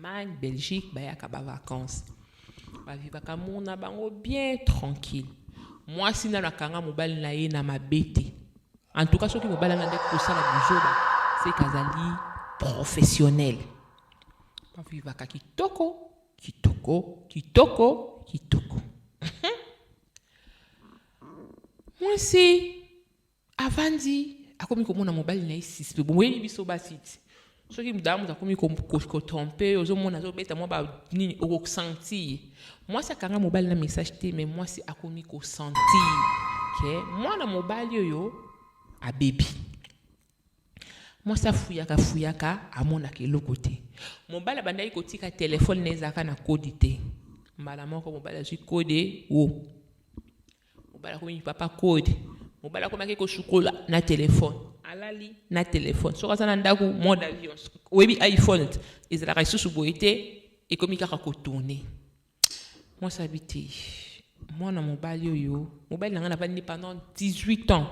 Allemagne, Belgique, bayaka ba vacances. Ba vivaka mona bango bien tranquille. Moi si na kanga mobile na ye na mabete. En tout cas, ceux qui mobile na ndeko kosala bizoba, c'est kazali professionnel. Ba vivaka kitoko, kitoko, kitoko, kitoko. Moi si avandi akomi komona mobile na ye sispe boye biso basiti. Ceux qui me donnent akomi ko tromper ozo mona zo beta moi ba nini o sentir. Moi ça kanga mobile na message té mais moi c'est akomi ko sentir que moi na mobile yo a baby. Moi ça fuyaka amona ke lokote. Mobile banda yi kotika téléphone nezaka na codité. Mbala moko mobile ji codé wo. Mobile komi papa code. Mobile komi ko chocolat na téléphone. Alali na téléphone. So kasa na ndaku mode avion. Webi iPhone. Ezala ka susu boité et komi kaka ko tourner. Moi ça habité. Moi na mobile yo. Mobile na ngana pas pendant 18 ans.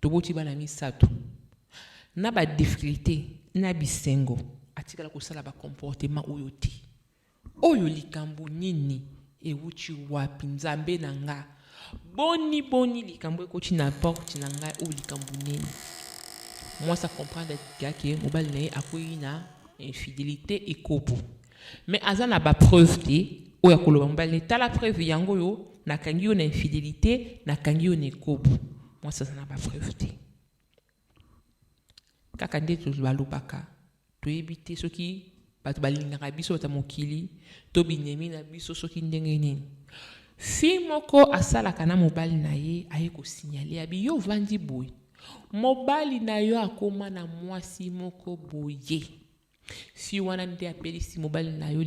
Toboti bana mi sato. Na ba difficulté na bisengo. Atika la kosala ba comportement oyo te. Oyo likambo nini e wuchi wapi nzambe na nga. Boni likambo ekoti na porte na nga o likambo nini. Moi ça comprend que mobile na akoyi na infidélité et kobo. Mais azana ba preuve te oya koloba mobile ta la preuve yango yo na kangi yo na infidélité na kangi yo ne kobo. Moi ça na ba preuve te. Kaka nde to balobaka to ebite soki bato balingaka biso bata mokili to binemi na biso soki ndenge nini. Si moko asalaka na mobile na ye aye ko signaler abi yo vandi boy. Mobile na yo akoma na mwasi moko boye. Si wana nde apeli si mobile na yo